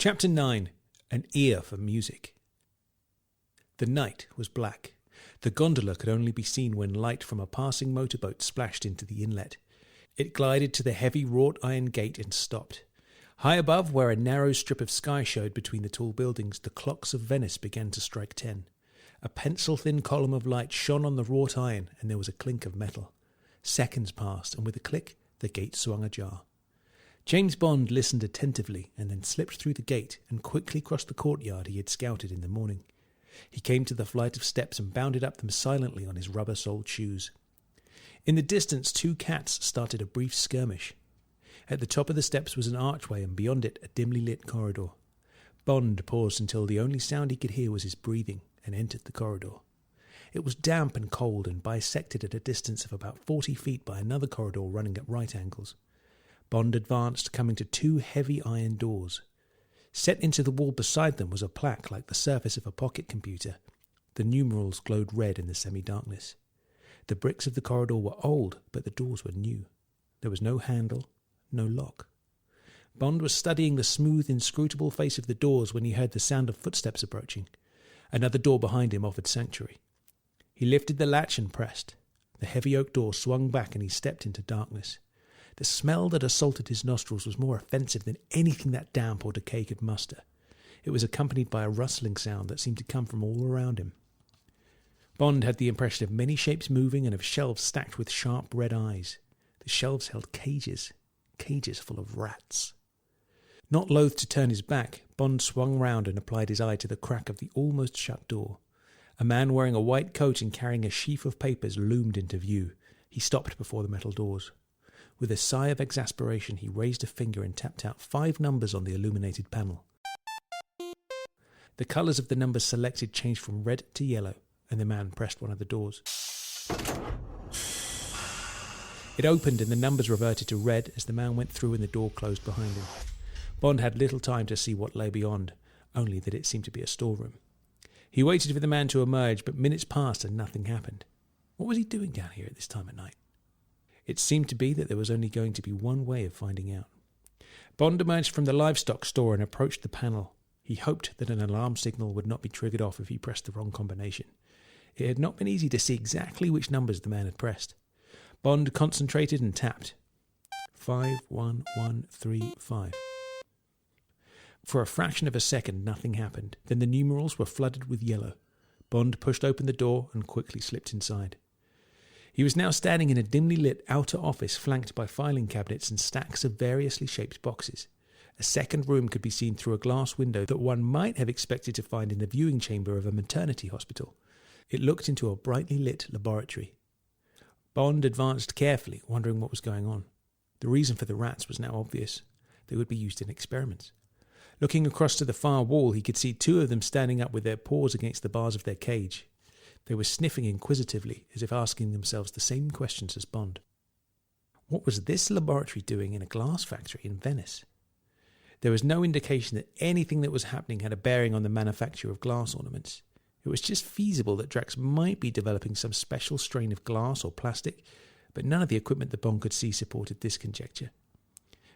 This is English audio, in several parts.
Chapter 9. An Ear for Music. The night was black. The gondola could only be seen when light from a passing motorboat splashed into the inlet. It glided to the heavy wrought iron gate and stopped. High above, where a narrow strip of sky showed between the tall buildings, the clocks of Venice began to strike 10. A pencil-thin column of light shone on the wrought iron, and there was a clink of metal. Seconds passed, and with a click, the gate swung ajar. James Bond listened attentively and then slipped through the gate and quickly crossed the courtyard he had scouted in the morning. He came to the flight of steps and bounded up them silently on his rubber-soled shoes. In the distance, two cats started a brief skirmish. At the top of the steps was an archway, and beyond it a dimly lit corridor. Bond paused until the only sound he could hear was his breathing and entered the corridor. It was damp and cold and bisected at a distance of about 40 feet by another corridor running at right angles. Bond advanced, coming to two heavy iron doors. Set into the wall beside them was a plaque like the surface of a pocket computer. The numerals glowed red in the semi-darkness. The bricks of the corridor were old, but the doors were new. There was no handle, no lock. Bond was studying the smooth, inscrutable face of the doors when he heard the sound of footsteps approaching. Another door behind him offered sanctuary. He lifted the latch and pressed. The heavy oak door swung back and he stepped into darkness. The smell that assaulted his nostrils was more offensive than anything that damp or decay could muster. It was accompanied by a rustling sound that seemed to come from all around him. Bond had the impression of many shapes moving and of shelves stacked with sharp red eyes. The shelves held cages full of rats. Not loath to turn his back, Bond swung round and applied his eye to the crack of the almost shut door. A man wearing a white coat and carrying a sheaf of papers loomed into view. He stopped before the metal doors. With a sigh of exasperation, he raised a finger and tapped out 5 numbers on the illuminated panel. The colours of the numbers selected changed from red to yellow, and the man pressed one of the doors. It opened and the numbers reverted to red as the man went through and the door closed behind him. Bond had little time to see what lay beyond, only that it seemed to be a storeroom. He waited for the man to emerge, but minutes passed and nothing happened. What was he doing down here at this time of night? It seemed to be that there was only going to be one way of finding out. Bond emerged from the livestock store and approached the panel. He hoped that an alarm signal would not be triggered off if he pressed the wrong combination. It had not been easy to see exactly which numbers the man had pressed. Bond concentrated and tapped. 51135. For a fraction of a second, nothing happened. Then the numerals were flooded with yellow. Bond pushed open the door and quickly slipped inside. He was now standing in a dimly lit outer office flanked by filing cabinets and stacks of variously shaped boxes. A second room could be seen through a glass window that one might have expected to find in the viewing chamber of a maternity hospital. It looked into a brightly lit laboratory. Bond advanced carefully, wondering what was going on. The reason for the rats was now obvious. They would be used in experiments. Looking across to the far wall, he could see 2 of them standing up with their paws against the bars of their cage. They were sniffing inquisitively, as if asking themselves the same questions as Bond. What was this laboratory doing in a glass factory in Venice? There was no indication that anything that was happening had a bearing on the manufacture of glass ornaments. It was just feasible that Drax might be developing some special strain of glass or plastic, but none of the equipment that Bond could see supported this conjecture.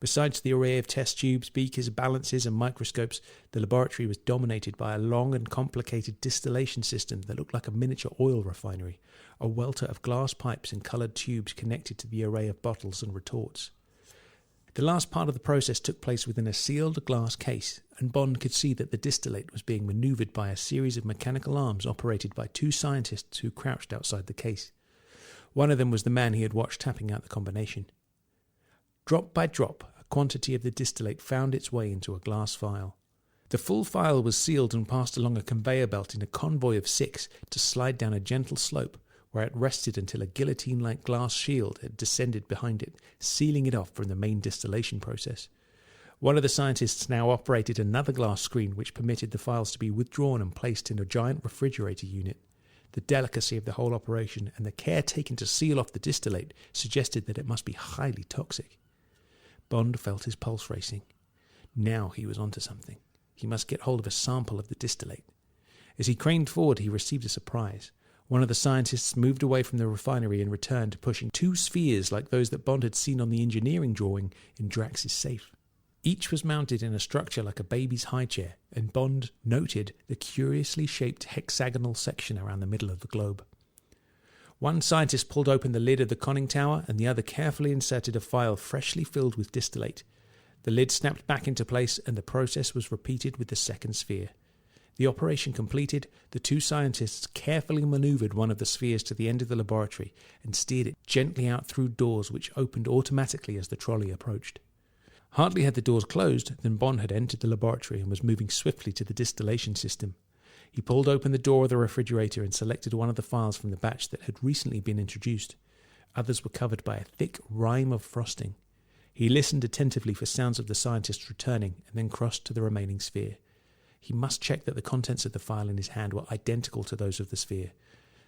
Besides the array of test tubes, beakers, balances and microscopes, the laboratory was dominated by a long and complicated distillation system that looked like a miniature oil refinery, a welter of glass pipes and coloured tubes connected to the array of bottles and retorts. The last part of the process took place within a sealed glass case, and Bond could see that the distillate was being manoeuvred by a series of mechanical arms operated by 2 scientists who crouched outside the case. One of them was the man he had watched tapping out the combination. Drop by drop, a quantity of the distillate found its way into a glass vial. The full vial was sealed and passed along a conveyor belt in a convoy of 6 to slide down a gentle slope, where it rested until a guillotine-like glass shield had descended behind it, sealing it off from the main distillation process. One of the scientists now operated another glass screen which permitted the vials to be withdrawn and placed in a giant refrigerator unit. The delicacy of the whole operation and the care taken to seal off the distillate suggested that it must be highly toxic. Bond felt his pulse racing. Now he was onto something. He must get hold of a sample of the distillate. As he craned forward, he received a surprise. One of the scientists moved away from the refinery and returned, pushing 2 spheres like those that Bond had seen on the engineering drawing in Drax's safe. Each was mounted in a structure like a baby's high chair, and Bond noted the curiously shaped hexagonal section around the middle of the globe. One scientist pulled open the lid of the conning tower, and the other carefully inserted a phial freshly filled with distillate. The lid snapped back into place, and the process was repeated with the second sphere. The operation completed, the two scientists carefully manoeuvred one of the spheres to the end of the laboratory and steered it gently out through doors which opened automatically as the trolley approached. Hardly had the doors closed than Bond had entered the laboratory and was moving swiftly to the distillation system. He pulled open the door of the refrigerator and selected one of the phials from the batch that had recently been introduced. Others were covered by a thick rime of frosting. He listened attentively for sounds of the scientists returning and then crossed to the remaining sphere. He must check that the contents of the phial in his hand were identical to those of the sphere.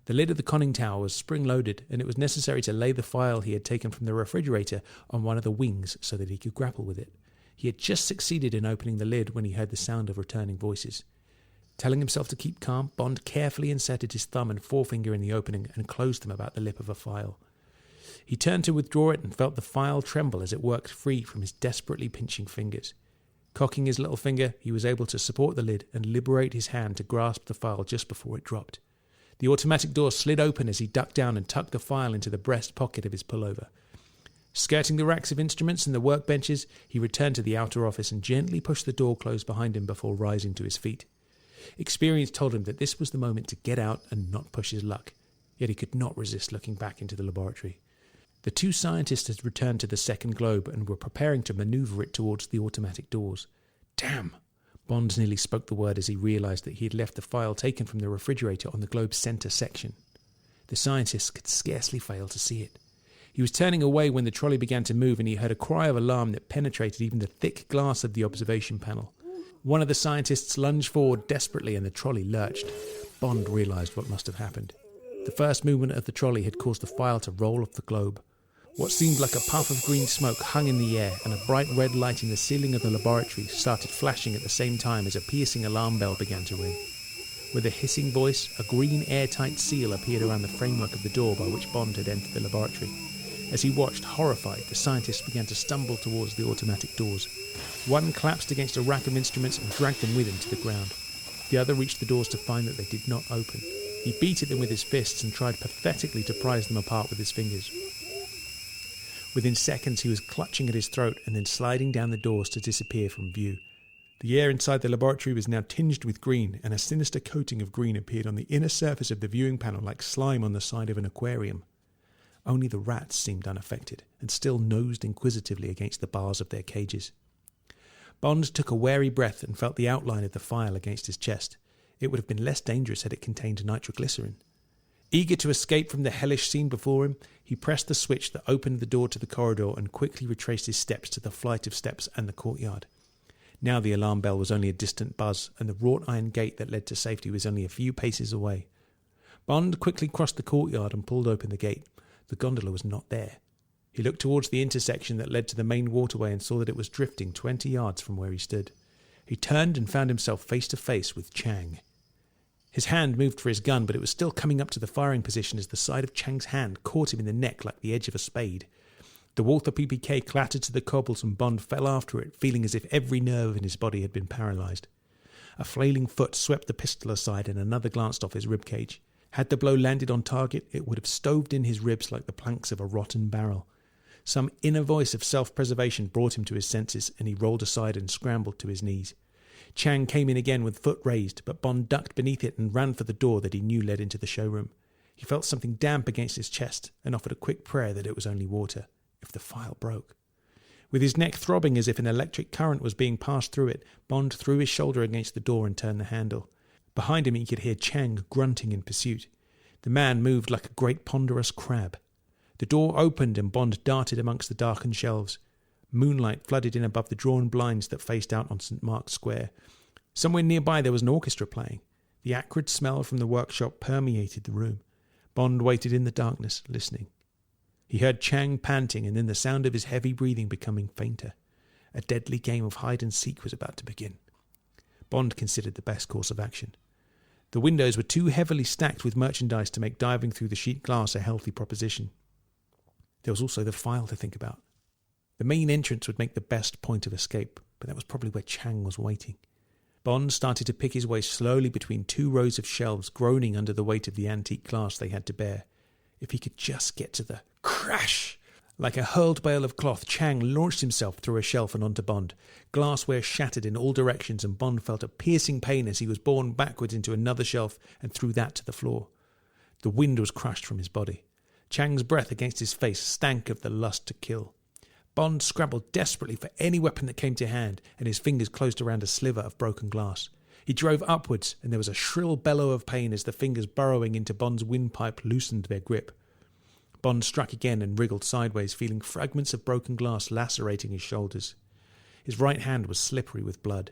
The lid of the conning tower was spring-loaded, and it was necessary to lay the phial he had taken from the refrigerator on one of the wings so that he could grapple with it. He had just succeeded in opening the lid when he heard the sound of returning voices. Telling himself to keep calm, Bond carefully inserted his thumb and forefinger in the opening and closed them about the lip of a phial. He turned to withdraw it and felt the phial tremble as it worked free from his desperately pinching fingers. Cocking his little finger, he was able to support the lid and liberate his hand to grasp the phial just before it dropped. The automatic door slid open as he ducked down and tucked the phial into the breast pocket of his pullover. Skirting the racks of instruments and the workbenches, he returned to the outer office and gently pushed the door closed behind him before rising to his feet. Experience told him that this was the moment to get out and not push his luck, yet he could not resist looking back into the laboratory. The two scientists had returned to the second globe and were preparing to maneuver it towards the automatic doors. Damn! Bond nearly spoke the word as he realised that he had left the phial taken from the refrigerator on the globe's centre section. The scientists could scarcely fail to see it. He was turning away when the trolley began to move, and he heard a cry of alarm that penetrated even the thick glass of the observation panel. One of the scientists lunged forward desperately and the trolley lurched. Bond realised what must have happened. The first movement of the trolley had caused the phial to roll off the globe. What seemed like a puff of green smoke hung in the air, and a bright red light in the ceiling of the laboratory started flashing at the same time as a piercing alarm bell began to ring. With a hissing voice, a green airtight seal appeared around the framework of the door by which Bond had entered the laboratory. As he watched, horrified, the scientists began to stumble towards the automatic doors. One collapsed against a rack of instruments and dragged them with him to the ground. The other reached the doors to find that they did not open. He beat at them with his fists and tried pathetically to prise them apart with his fingers. Within seconds he was clutching at his throat and then sliding down the doors to disappear from view. The air inside the laboratory was now tinged with green, and a sinister coating of green appeared on the inner surface of the viewing panel like slime on the side of an aquarium. Only the rats seemed unaffected, and still nosed inquisitively against the bars of their cages. Bond took a wary breath and felt the outline of the phial against his chest. It would have been less dangerous had it contained nitroglycerin. Eager to escape from the hellish scene before him, he pressed the switch that opened the door to the corridor and quickly retraced his steps to the flight of steps and the courtyard. Now the alarm bell was only a distant buzz, and the wrought iron gate that led to safety was only a few paces away. Bond quickly crossed the courtyard and pulled open the gate. The gondola was not there. He looked towards the intersection that led to the main waterway and saw that it was drifting 20 yards from where he stood. He turned and found himself face to face with Chang. His hand moved for his gun, but it was still coming up to the firing position as the side of Chang's hand caught him in the neck like the edge of a spade. The Walther PPK clattered to the cobbles and Bond fell after it, feeling as if every nerve in his body had been paralysed. A flailing foot swept the pistol aside and another glanced off his ribcage. Had the blow landed on target, it would have stoved in his ribs like the planks of a rotten barrel. Some inner voice of self-preservation brought him to his senses, and he rolled aside and scrambled to his knees. Chang came in again with foot raised, but Bond ducked beneath it and ran for the door that he knew led into the showroom. He felt something damp against his chest and offered a quick prayer that it was only water, if the phial broke. With his neck throbbing as if an electric current was being passed through it, Bond threw his shoulder against the door and turned the handle. Behind him he could hear Chang grunting in pursuit. The man moved like a great ponderous crab. The door opened and Bond darted amongst the darkened shelves. Moonlight flooded in above the drawn blinds that faced out on St. Mark's Square. Somewhere nearby there was an orchestra playing. The acrid smell from the workshop permeated the room. Bond waited in the darkness, listening. He heard Chang panting and then the sound of his heavy breathing becoming fainter. A deadly game of hide-and-seek was about to begin. Bond considered the best course of action. The windows were too heavily stacked with merchandise to make diving through the sheet glass a healthy proposition. There was also the phial to think about. The main entrance would make the best point of escape. but that was probably where Chang was waiting. Bond started to pick his way slowly between 2 rows of shelves, groaning under the weight of the antique glass they had to bear. If he could just get to the crash! Like a hurled bale of cloth, Chang launched himself through a shelf and onto Bond. Glassware shattered in all directions, and Bond felt a piercing pain as he was borne backwards into another shelf and through that to the floor. The wind was crushed from his body. Chang's breath against his face stank of the lust to kill. Bond scrabbled desperately for any weapon that came to hand, and his fingers closed around a sliver of broken glass. He drove upwards, and there was a shrill bellow of pain as the fingers burrowing into Bond's windpipe loosened their grip. Bond struck again and wriggled sideways, feeling fragments of broken glass lacerating his shoulders. His right hand was slippery with blood.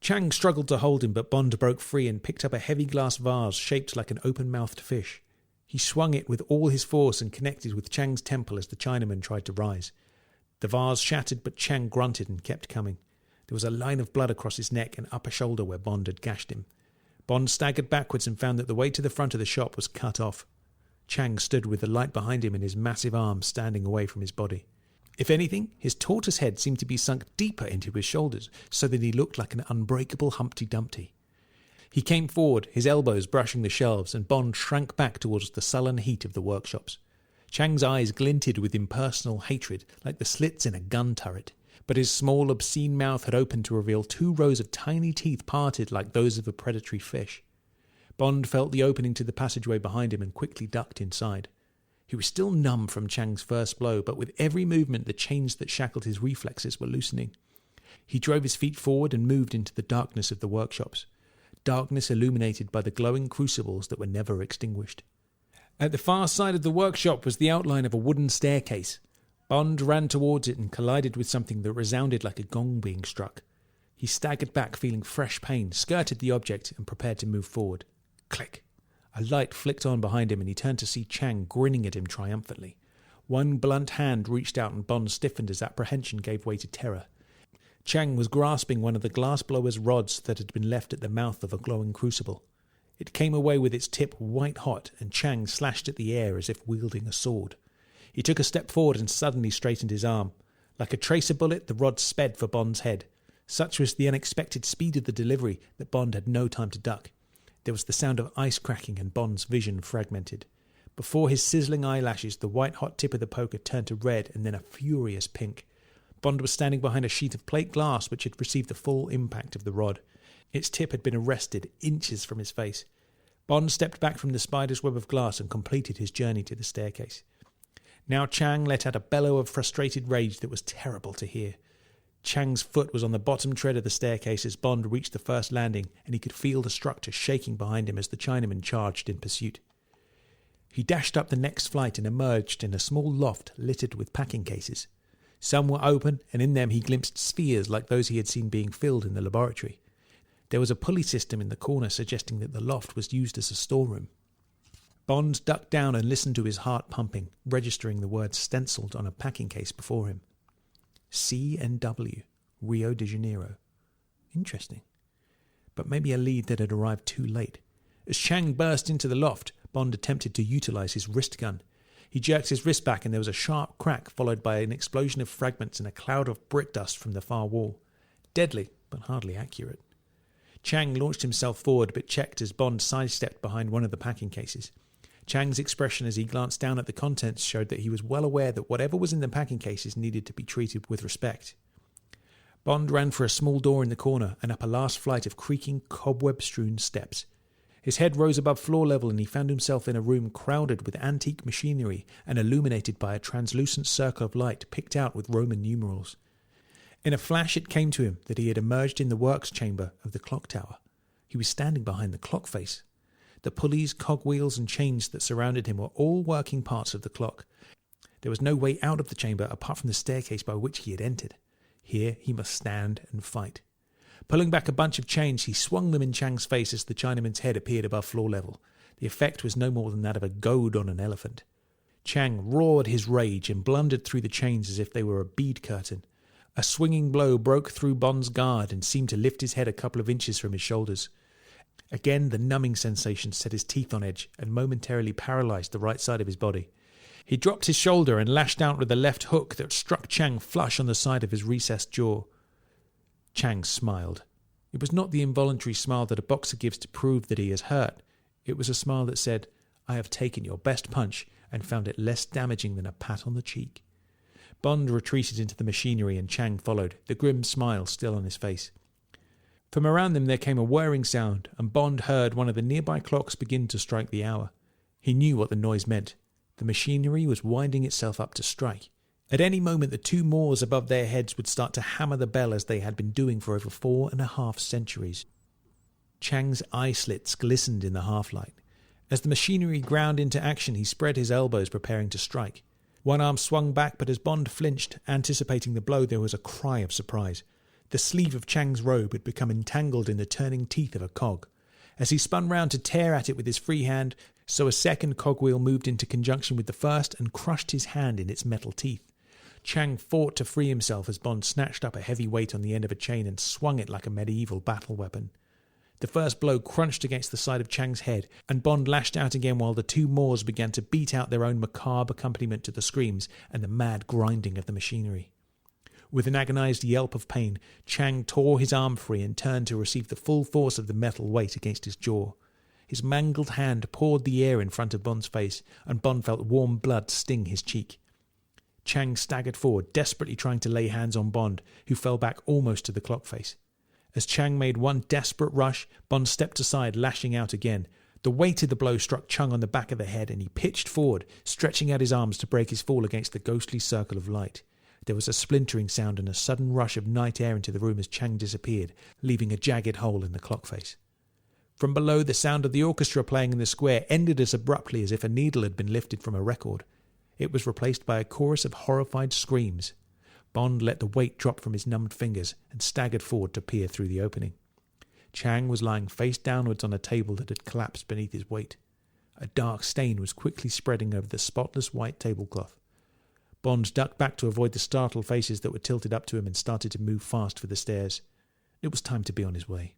Chang struggled to hold him, but Bond broke free and picked up a heavy glass vase shaped like an open-mouthed fish. He swung it with all his force and connected with Chang's temple as the Chinaman tried to rise. The vase shattered, but Chang grunted and kept coming. There was a line of blood across his neck and upper shoulder where Bond had gashed him. Bond staggered backwards and found that the way to the front of the shop was cut off. Chang stood with the light behind him and his massive arms standing away from his body. If anything, his tortoise head seemed to be sunk deeper into his shoulders, so that he looked like an unbreakable Humpty Dumpty. He came forward, his elbows brushing the shelves, and Bond shrank back towards the sullen heat of the workshops. Chang's eyes glinted with impersonal hatred, like the slits in a gun turret, but his small, obscene mouth had opened to reveal 2 rows of tiny teeth parted like those of a predatory fish. Bond felt the opening to the passageway behind him and quickly ducked inside. He was still numb from Chang's first blow, but with every movement the chains that shackled his reflexes were loosening. He drove his feet forward and moved into the darkness of the workshops, darkness illuminated by the glowing crucibles that were never extinguished. At the far side of the workshop was the outline of a wooden staircase. Bond ran towards it and collided with something that resounded like a gong being struck. He staggered back, feeling fresh pain, skirted the object and prepared to move forward. Click. A light flicked on behind him and he turned to see Chang grinning at him triumphantly. One blunt hand reached out and Bond stiffened as apprehension gave way to terror. Chang was grasping one of the glass-blower's rods that had been left at the mouth of a glowing crucible. It came away with its tip white hot and Chang slashed at the air as if wielding a sword. He took a step forward and suddenly straightened his arm. Like a tracer bullet, the rod sped for Bond's head. Such was the unexpected speed of the delivery that Bond had no time to duck. There was the sound of ice cracking and Bond's vision fragmented. Before his sizzling eyelashes, the white-hot tip of the poker turned to red and then a furious pink. Bond was standing behind a sheet of plate glass which had received the full impact of the rod. Its tip had been arrested inches from his face. Bond stepped back from the spider's web of glass and completed his journey to the staircase. Now Chang let out a bellow of frustrated rage that was terrible to hear. Chang's foot was on the bottom tread of the staircase as Bond reached the first landing, and he could feel the structure shaking behind him as the Chinaman charged in pursuit. He dashed up the next flight and emerged in a small loft littered with packing cases. Some were open, and in them he glimpsed spheres like those he had seen being filled in the laboratory. There was a pulley system in the corner suggesting that the loft was used as a storeroom. Bond ducked down and listened to his heart pumping, registering the words stenciled on a packing case before him. C&W, Rio de Janeiro. Interesting. But maybe a lead that had arrived too late. As Chang burst into the loft, Bond attempted to utilize his wrist gun. He jerked his wrist back and there was a sharp crack followed by an explosion of fragments and a cloud of brick dust from the far wall. Deadly, but hardly accurate. Chang launched himself forward but checked as Bond sidestepped behind one of the packing cases. Chang's expression as he glanced down at the contents showed that he was well aware that whatever was in the packing cases needed to be treated with respect. Bond ran for a small door in the corner and up a last flight of creaking, cobweb-strewn steps. His head rose above floor level and he found himself in a room crowded with antique machinery and illuminated by a translucent circle of light picked out with Roman numerals. In a flash it came to him that he had emerged in the works chamber of the clock tower. He was standing behind the clock face. The pulleys, cogwheels and chains that surrounded him were all working parts of the clock. There was no way out of the chamber apart from the staircase by which he had entered. Here he must stand and fight. Pulling back a bunch of chains, he swung them in Chang's face as the Chinaman's head appeared above floor level. The effect was no more than that of a goad on an elephant. Chang roared his rage and blundered through the chains as if they were a bead curtain. A swinging blow broke through Bond's guard and seemed to lift his head a couple of inches from his shoulders. Again, the numbing sensation set his teeth on edge and momentarily paralysed the right side of his body. He dropped his shoulder and lashed out with a left hook that struck Chang flush on the side of his recessed jaw. Chang smiled. It was not the involuntary smile that a boxer gives to prove that he is hurt. It was a smile that said, "I have taken your best punch and found it less damaging than a pat on the cheek." Bond retreated into the machinery and Chang followed, the grim smile still on his face. From around them there came a whirring sound, and Bond heard one of the nearby clocks begin to strike the hour. He knew what the noise meant. The machinery was winding itself up to strike. At any moment the two Moors above their heads would start to hammer the bell as they had been doing for over 4.5 centuries. Chang's eye slits glistened in the half-light. As the machinery ground into action, he spread his elbows, preparing to strike. One arm swung back, but as Bond flinched, anticipating the blow, there was a cry of surprise. The sleeve of Chang's robe had become entangled in the turning teeth of a cog. As he spun round to tear at it with his free hand, so a second cogwheel moved into conjunction with the first and crushed his hand in its metal teeth. Chang fought to free himself as Bond snatched up a heavy weight on the end of a chain and swung it like a medieval battle weapon. The first blow crunched against the side of Chang's head, and Bond lashed out again while the two Moors began to beat out their own macabre accompaniment to the screams and the mad grinding of the machinery. With an agonized yelp of pain, Chang tore his arm free and turned to receive the full force of the metal weight against his jaw. His mangled hand pawed the air in front of Bond's face, and Bond felt warm blood sting his cheek. Chang staggered forward, desperately trying to lay hands on Bond, who fell back almost to the clock face. As Chang made one desperate rush, Bond stepped aside, lashing out again. The weight of the blow struck Chung on the back of the head, and he pitched forward, stretching out his arms to break his fall against the ghostly circle of light. There was a splintering sound and a sudden rush of night air into the room as Chang disappeared, leaving a jagged hole in the clock face. From below, the sound of the orchestra playing in the square ended as abruptly as if a needle had been lifted from a record. It was replaced by a chorus of horrified screams. Bond let the weight drop from his numbed fingers and staggered forward to peer through the opening. Chang was lying face downwards on a table that had collapsed beneath his weight. A dark stain was quickly spreading over the spotless white tablecloth. Bond ducked back to avoid the startled faces that were tilted up to him and started to move fast for the stairs. It was time to be on his way.